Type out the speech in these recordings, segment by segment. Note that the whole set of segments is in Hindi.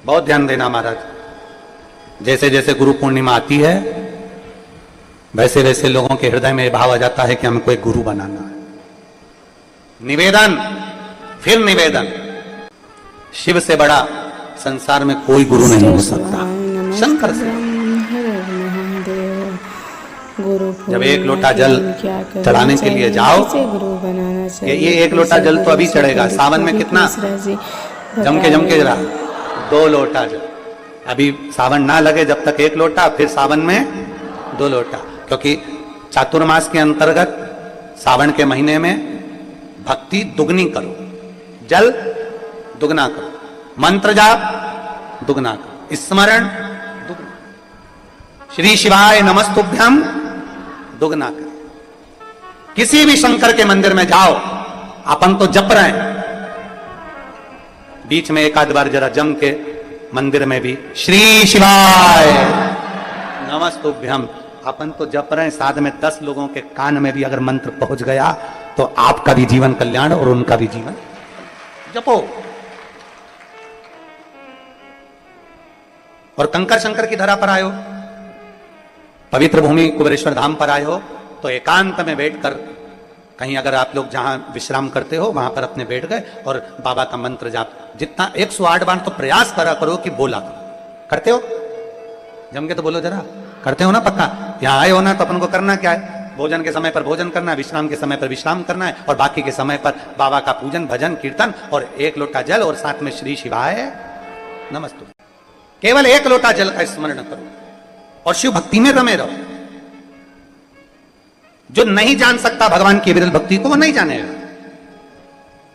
बहुत ध्यान देना महाराज। जैसे जैसे गुरु पूर्णिमा आती है वैसे वैसे लोगों के हृदय में भाव आ जाता है कि हमको एक गुरु बनाना है। निवेदन, फिर निवेदन, शिव से बड़ा संसार में कोई गुरु नहीं हो सकता, शंकर से। जब एक लोटा जल चढ़ाने के लिए जाओ, ये एक लोटा जल तो अभी चढ़ेगा, सावन में कितना जम के जरा 2 लोटा जल, अभी सावन ना लगे जब तक 1 लोटा, फिर सावन में 2 लोटा, क्योंकि चातुर्मास के अंतर्गत सावन के महीने में भक्ति दुगनी करो, जल दुगना करो, मंत्र जाप दुगना करो, स्मरण दुगना, श्री शिवाय नमस्तुभ्यम दुगना करो। किसी भी शंकर के मंदिर में जाओ, अपन तो जप रहे हैं, बीच में एक आध बार जरा जम के मंदिर में भी श्री शिवाय नमस्तुभ्यम, अपन तो जप रहे हैं, साथ में 10 लोगों के कान में भी अगर मंत्र पहुंच गया तो आपका भी जीवन कल्याण और उनका भी जीवन। जपो। और कंकर शंकर की धरा पर आए हो, पवित्र भूमि कुबेरेश्वर धाम पर आए हो, तो एकांत में बैठकर कहीं अगर आप लोग जहां विश्राम करते हो वहां पर अपने बैठ गए और बाबा का मंत्र जाप जितना 108 बार तो प्रयास करा करो कि बोला करो। करते हो? जम के तो बोलो जरा, करते हो ना पक्का? यहाँ आए हो ना तो अपन को करना क्या है? भोजन के समय पर भोजन करना है, विश्राम के समय पर विश्राम करना है, और बाकी के समय पर बाबा का पूजन भजन कीर्तन और 1 लोटा जल और साथ में श्री शिवाय नमस्तु। केवल 1 लोटा जल का स्मरण करो और शिव भक्ति में रमे रहो। जो नहीं जान सकता भगवान की विरल भक्ति को वो नहीं जानेगा,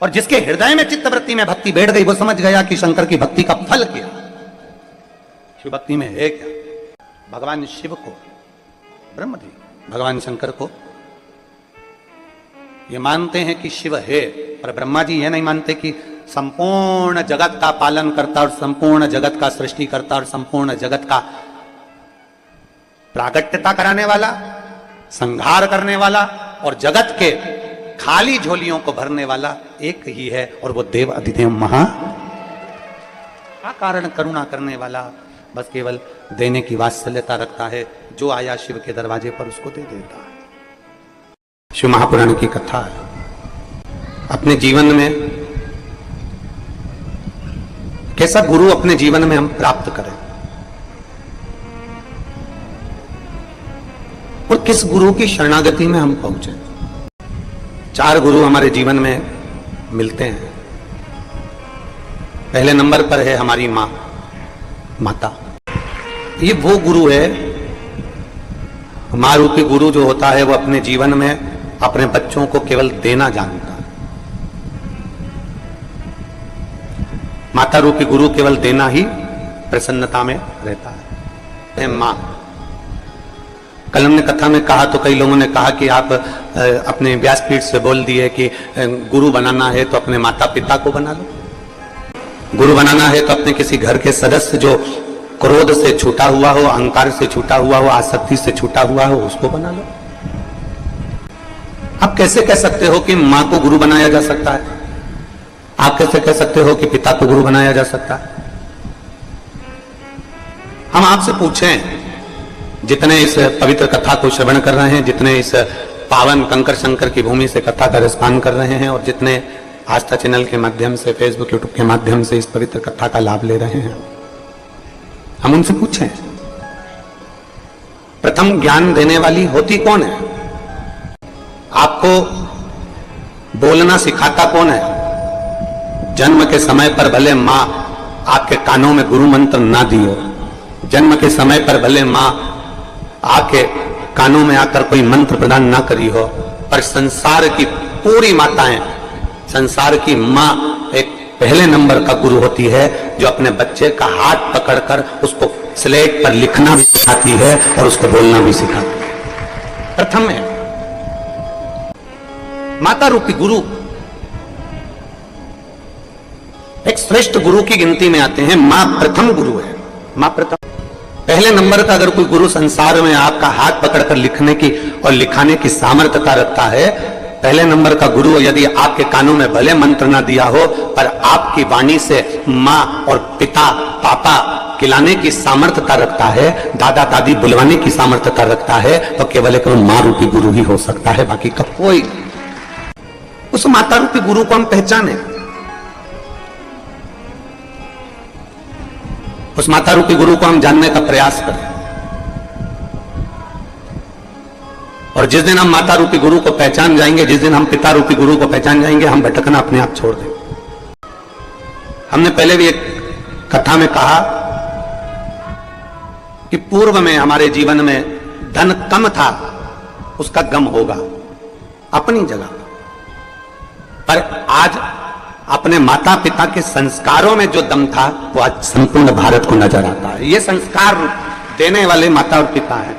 और जिसके हृदय में चित्तवृत्ति में भक्ति बैठ गई वो समझ गया कि शंकर की भक्ति का फल क्या, शिव भक्ति में है क्या। भगवान शिव को, ब्रह्मदेव भगवान शंकर को ये मानते हैं कि शिव है, पर ब्रह्मा जी ये नहीं मानते कि संपूर्ण जगत का पालन करता और संपूर्ण जगत का सृष्टि करता और संपूर्ण जगत का प्राकट्यता कराने वाला, संहार करने वाला और जगत के खाली झोलियों को भरने वाला एक ही है, और वो देव अधिदेव महा कारण करुणा करने वाला, बस केवल देने की वात्सल्यता रखता है। जो आया शिव के दरवाजे पर उसको दे देता है। शिव महापुराण की कथा है। अपने जीवन में कैसा गुरु अपने जीवन में हम प्राप्त करें, और किस गुरु की शरणागति में हम पहुंचे। 4 गुरु हमारे जीवन में मिलते हैं। पहले नंबर पर है हमारी मां, माता। ये वो गुरु है, मां रूपी गुरु जो होता है वो अपने जीवन में अपने बच्चों को केवल देना जानता है। माता रूपी गुरु केवल देना ही प्रसन्नता में रहता है। मां, कल हमने कथा में कहा तो कई लोगों ने कहा कि आप अपने व्यासपीठ से बोल दिए कि गुरु बनाना है तो अपने माता पिता को बना लो, गुरु बनाना है तो अपने किसी घर के सदस्य जो क्रोध से छूटा हुआ हो, अहंकार से छूटा हुआ हो, आसक्ति से छूटा हुआ हो, उसको बना लो। आप कैसे कह सकते हो कि मां को गुरु बनाया जा सकता है? आप कैसे कह सकते हो कि पिता को गुरु बनाया जा सकता है? हम आपसे पूछें, जितने इस पवित्र कथा को श्रवण कर रहे हैं, जितने इस पावन कंकर शंकर की भूमि से कथा का रसपान कर रहे हैं, और जितने आस्था चैनल के माध्यम से, फेसबुक यूट्यूब के माध्यम से इस पवित्र कथा का लाभ ले रहे हैं, हम उनसे पूछें, प्रथम ज्ञान देने वाली होती कौन है? आपको बोलना सिखाता कौन है? जन्म के समय पर भले मां आपके कानों में गुरु मंत्र ना दी हो, जन्म के समय पर भले मां आपके कानों में आकर कोई मंत्र प्रदान ना करी हो, पर संसार की पूरी माताएं, संसार की मां एक पहले नंबर का गुरु होती है, जो अपने बच्चे का हाथ पकड़कर उसको स्लेट पर लिखना भी सिखाती है और उसको बोलना भी सिखाती है। प्रथम है माता रूपी गुरु। एक श्रेष्ठ गुरु की गिनती में आते हैं, मां प्रथम गुरु है। मां प्रथम, पहले नंबर का अगर कोई गुरु संसार में आपका हाथ पकड़कर लिखने की और लिखाने की सामर्थ्यता रखता है, पहले नंबर का गुरु यदि आपके कानों में भले मंत्र ना दिया हो, पर आपकी वाणी से मां और पिता, पापा पापा खिलाने की सामर्थ्यता रखता है, दादा दादी बुलवाने की सामर्थ्यता रखता है, तो केवल एक मां रूपी गुरु ही हो सकता है, बाकी का कोई। उस माता रूपी गुरु को हम पहचाने, उस माता रूपी गुरु को हम जानने का प्रयास करें। और जिस दिन हम माता रूपी गुरु को पहचान जाएंगे, जिस दिन हम पिता रूपी गुरु को पहचान जाएंगे, हम भटकना अपने आप छोड़ देंगे। हमने पहले भी एक कथा में कहा कि पूर्व में हमारे जीवन में धन कम था, उसका गम होगा अपनी जगह पर। आज अपने माता पिता के संस्कारों में जो दम था वो आज संपूर्ण भारत को नजर आता है। ये संस्कार देने वाले माता और पिता हैं।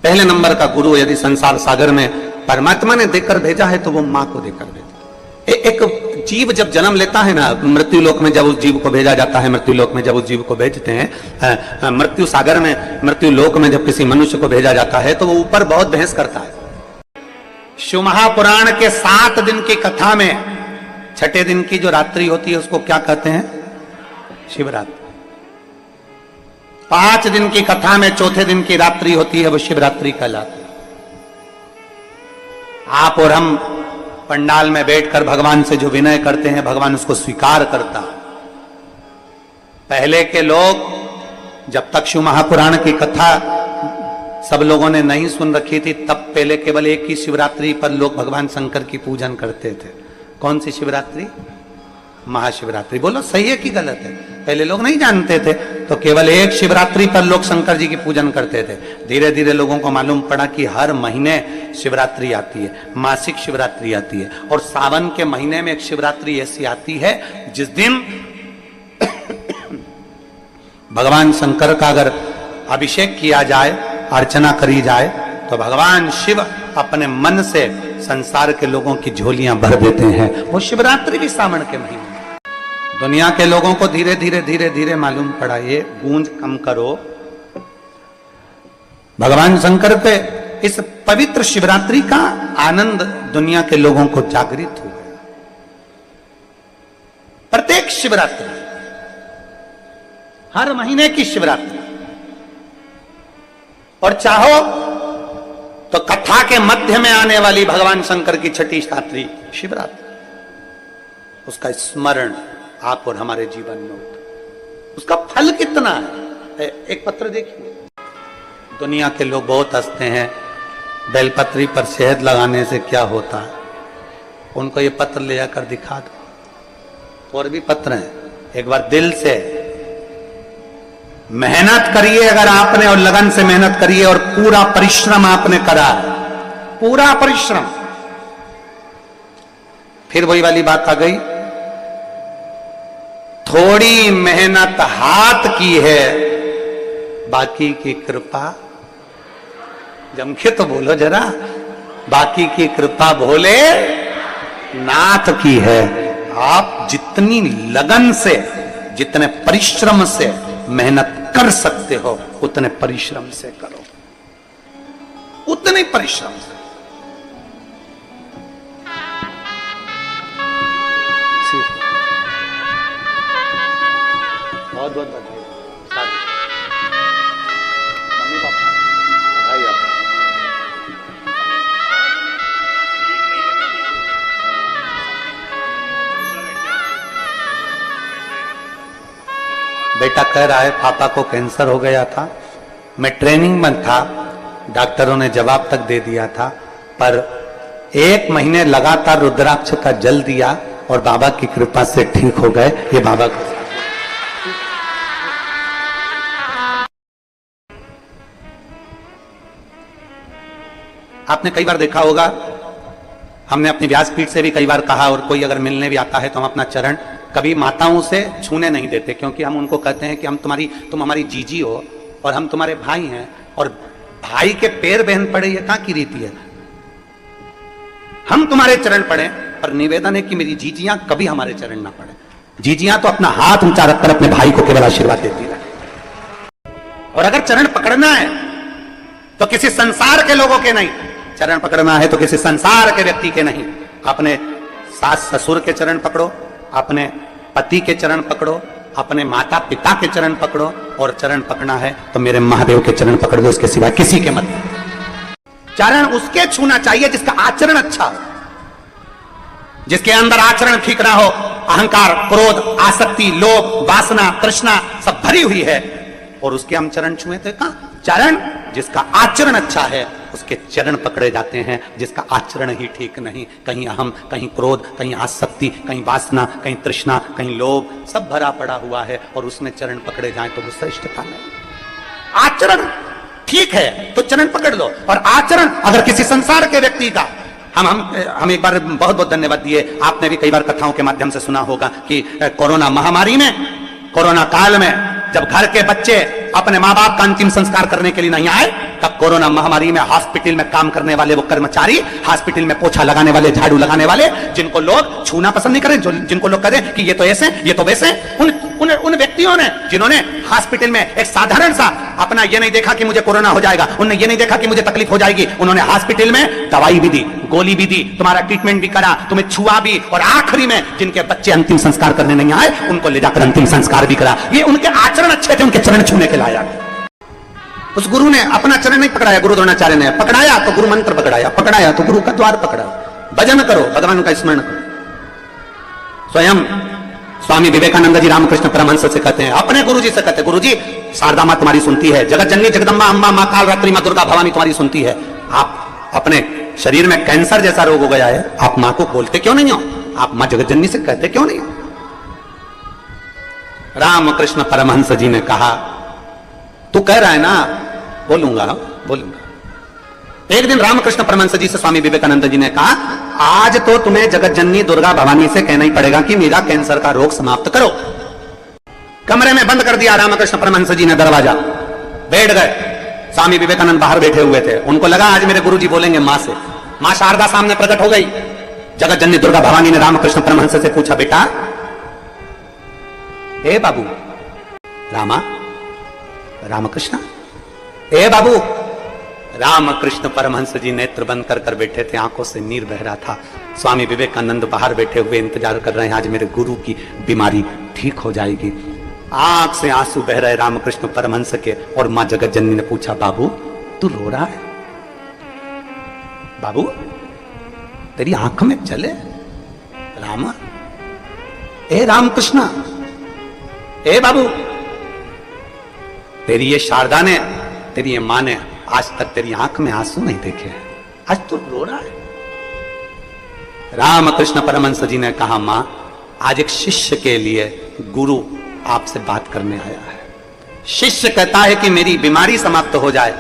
पहले नंबर का गुरु यदि संसार सागर में परमात्मा ने देकर भेजा है तो वो मां को देकर भेजा। एक जीव जब जन्म लेता है ना, मृत्यु लोक में जब उस जीव को भेजा जाता है, मृत्यु लोक में जब उस जीव को भेजते हैं, मृत्यु सागर में, मृत्यु लोक में जब किसी मनुष्य को भेजा जाता है तो वो ऊपर बहुत बहस करता है। शिव महापुराण के 7 दिन की कथा में छठे दिन की जो रात्रि होती है उसको क्या कहते हैं? शिवरात्रि। 5 दिन की कथा में चौथे दिन की रात्रि होती है, वो शिवरात्रि कहलाती है। आप और हम पंडाल में बैठकर भगवान से जो विनय करते हैं, भगवान उसको स्वीकार करता है। पहले के लोग जब तक शिव महापुराण की कथा सब लोगों ने नहीं सुन रखी थी, तब पहले केवल एक ही शिवरात्रि पर लोग भगवान शंकर की पूजन करते थे। कौन सी शिवरात्रि? महाशिवरात्रि। बोलो सही है कि गलत है? पहले लोग नहीं जानते थे तो केवल एक शिवरात्रि पर लोग शंकर जी की पूजन करते थे। धीरे धीरे लोगों को मालूम पड़ा कि हर महीने शिवरात्रि आती है, मासिक शिवरात्रि आती है, और सावन के महीने में एक शिवरात्रि ऐसी आती है जिस दिन भगवान शंकर का अगर अभिषेक किया जाए, अर्चना करी जाए, तो भगवान शिव अपने मन से संसार के लोगों की झोलियां भर देते हैं। वो शिवरात्रि भी सावन के महीने। दुनिया के लोगों को धीरे धीरे धीरे धीरे मालूम पड़ा, ये गूंज कम करो, भगवान शंकर पे इस पवित्र शिवरात्रि का आनंद दुनिया के लोगों को जागृत हो गया। प्रत्येक शिवरात्रि, हर महीने की शिवरात्रि, और चाहो तो कथा के मध्य में आने वाली भगवान शंकर की छठी रात्रि शिवरात्रि, उसका स्मरण आप और हमारे जीवन में होता। उसका फल कितना है? एक पत्र देखिए, दुनिया के लोग बहुत हंसते हैं, बेलपत्री पर शहद लगाने से क्या होता है। उनको ये पत्र ले जाकर दिखा दो। और भी पत्र हैं, एक बार दिल से मेहनत करिए अगर आपने, और लगन से मेहनत करिए, और पूरा परिश्रम आपने करा, पूरा परिश्रम, फिर वही वाली बात आ गई, थोड़ी मेहनत हाथ की है, बाकी की कृपा, जम के तो बोलो जरा, बाकी की कृपा भोले नाथ की है। आप जितनी लगन से, जितने परिश्रम से मेहनत कर सकते हो, उतने परिश्रम से करो, उतने परिश्रम से। बहुत बहुत बधाई मम्मी पापा, बधाई आपको। बेटा कह रहा है पापा को कैंसर हो गया था, मैं ट्रेनिंग में था, डॉक्टरों ने जवाब तक दे दिया था, पर 1 महीने लगातार रुद्राक्ष का जल दिया और बाबा की कृपा से ठीक हो गए। ये बाबा को आपने कई बार देखा होगा, हमने अपनी व्यासपीठ से भी कई बार कहा, और कोई अगर मिलने भी आता है तो हम अपना चरण कभी माताओं से छूने नहीं देते, क्योंकि हम उनको कहते हैं कि तुम हमारी जीजी हो और हम तुम्हारे भाई हैं, और भाई के पैर बहन पड़े ये कहां की रीति है। हम तुम्हारे चरण पड़े, पर निवेदन है कि मेरी जीजियां कभी हमारे चरण ना पड़े। जीजियां तो अपना हाथ ऊंचा रखकर अपने भाई को केवल आशीर्वाद देती रहे। और अगर चरण पकड़ना है तो किसी संसार के लोगों के नहीं, चरण पकड़ना है तो किसी संसार के व्यक्ति के नहीं। अपने सास ससुर के चरण पकड़ो, अपने पति के चरण पकड़ो, अपने माता पिता के चरण पकड़ो, और चरण पकड़ना है तो मेरे महादेव के चरण पकड़ दो, इसके सिवा किसी के मत। चरण उसके छूना चाहिए जिसका आचरण अच्छा हो, जिसके अंदर आचरण ठीक ना हो, अहंकार, क्रोध, आसक्ति, लोभ, वासना, तृष्णा सब भरी हुई है, और उसके हम चरण छुए थे कहां? चरण जिसका आचरण अच्छा है उसके चरण पकड़े जाते हैं, जिसका आचरण ही ठीक नहीं, कहीं अहम, कहीं क्रोध, कहीं आसक्ति, कहीं वासना, कहीं तृष्णा, कहीं लोभ, सब भरा पड़ा हुआ है, और उसमें चरण पकड़े जाएं तो वो श्रेष्ठता नहीं। आचरण ठीक है तो चरण पकड़ लो, और आचरण अगर किसी संसार के व्यक्ति का, हम एक बार बहुत बहुत धन्यवाद दिए, आपने भी कई बार कथाओं के माध्यम से सुना होगा कि कोरोना महामारी में, कोरोना काल में जब घर के बच्चे अपने माँ बाप का अंतिम संस्कार करने के लिए नहीं आए, तब कोरोना महामारी में हॉस्पिटल में काम करने वाले वो कर्मचारी, हॉस्पिटल में पोछा लगाने वाले, झाड़ू लगाने वाले, जिनको लोग छूना पसंद नहीं करें, जिनको लोग कहें कि ये तो ऐसे, ये तो वैसे, उन व्यक्तियों ने, जिन्होंने हॉस्पिटल में एक साधारण सा अपना ये नहीं देखा कि मुझे कोरोना हो जाएगा, उन्होंने ये नहीं देखा कि मुझे तकलीफ हो जाएगी, उन्होंने हॉस्पिटल में दवाई भी दी, गोली भी दी, तुम्हारा ट्रीटमेंट भी करा, तुम्हें छुआ भी, और आखिरी में जिनके बच्चे अंतिम संस्कार करने नहीं आए उनको ले जाकर अंतिम संस्कार भी करा। ये उनके आचरण अच्छे थे, उनके चरण छूने के लायक। उस गुरु ने अपना चरण नहीं पकड़ाया, गुरु द्रोणाचार्य ने पकड़ाया तो गुरु मंत्र पकड़ाया, पकड़ाया तो गुरु का द्वार पकड़ा। भजन करो, भगवान का स्मरण करो। स्वयं स्वामी विवेकानंद जी रामकृष्ण परमहंस से कहते हैं, अपने गुरु जी से कहते हैं, गुरु जी शारदा मां तुम्हारी सुनती है, जगत जननी जगदम्बा अम्बा मां काल रात्रि मां दुर्गा भवानी तुम्हारी सुनती है, आप अपने शरीर में कैंसर जैसा रोग हो गया है, आप मां को बोलते क्यों नहीं हो? आप मां जगत जननी से कहते क्यों नहीं हो? रामकृष्ण परमहंस जी ने कहा, तू कह रहा है ना, बोलूंगा बोलूंगा। एक दिन रामकृष्ण परमहंस जी से स्वामी विवेकानंद जी ने कहा, आज तो तुम्हें जगत जननी दुर्गा भवानी से कहना ही पड़ेगा कि मेरा कैंसर का रोग समाप्त करो। कमरे में बंद कर दिया रामकृष्ण परमहंस जी ने दरवाजा, बैठ गए। स्वामी विवेकानंद बाहर बैठे हुए थे, उनको लगा आज मेरे गुरुजी बोलेंगे मां से। मां शारदा सामने प्रकट हो गई। जगत जननी दुर्गा भवानी ने रामकृष्ण परमहंस से पूछा, बेटा ए बाबू, रामा रामकृष्ण, ए बाबू। रामकृष्ण परमहंस जी नेत्र बंद कर बैठे थे, आंखों से नीर बह रहा था। स्वामी विवेकानंद बाहर बैठे हुए इंतजार कर रहे हैं, आज मेरे गुरु की बीमारी ठीक हो जाएगी। आंख से आंसू बह रहे रामकृष्ण परमहंस के, और मां जगत जननी ने पूछा, बाबू तू रो रहा है? बाबू तेरी आंख में जल है? रामा, ए रामकृष्ण, ए बाबू, तेरी ये शारदा ने, तेरी ये मां ने आज तक तेरी आंख में आंसू नहीं देखे, आज तू रो रहा है? रामकृष्ण परमहंस जी ने कहा, मां आज एक शिष्य के लिए गुरु आपसे बात करने आया है। शिष्य कहता है कि मेरी बीमारी समाप्त हो जाए,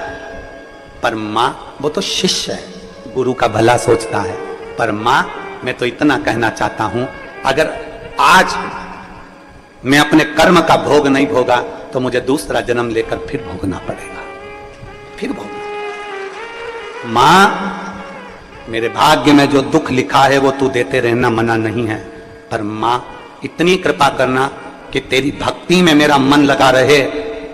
पर मां वो तो शिष्य है, गुरु का भला सोचता है। पर मां मैं तो इतना कहना चाहता हूं, अगर आज मैं अपने कर्म का भोग नहीं भोगा तो मुझे दूसरा जन्म लेकर फिर भोगना पड़ेगा, फिर भोगना। मां मेरे भाग्य में जो दुख लिखा है वो तू देते रहना मना नहीं है, पर मां इतनी कृपा करना कि तेरी भक्ति में मेरा मन लगा रहे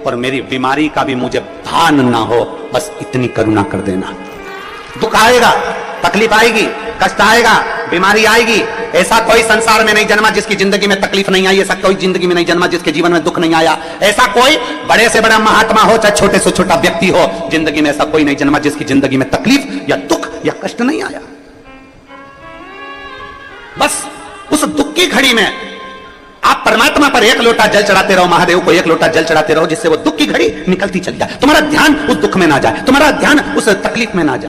और मेरी बीमारी का भी मुझे भान ना हो, बस इतनी करुणा कर देना। दुख आएगा, तकलीफ आएगी, कष्ट आएगा, बीमारी आएगी, ऐसा कोई संसार में नहीं जन्मा जिसकी जिंदगी में तकलीफ नहीं आई, ऐसा कोई जिंदगी में नहीं जन्मा जिसके जीवन में दुख नहीं आया, ऐसा कोई बड़े से बड़ा महात्मा हो चाहे छोटे से छोटा व्यक्ति हो, जिंदगी में ऐसा कोई नहीं जन्मा जिसकी जिंदगी में तकलीफ या दुख या कष्ट नहीं आया। बस उस दुख की घड़ी में आप परमात्मा पर एक लोटा जल चढ़ाते रहो, महादेव को एक लोटा जल चढ़ाते रहो, जिससे वो दुख की घड़ी निकलती चली जाए, तुम्हारा ध्यान उस दुख में ना जाए, तुम्हारा ध्यान उस तकलीफ में ना जाए।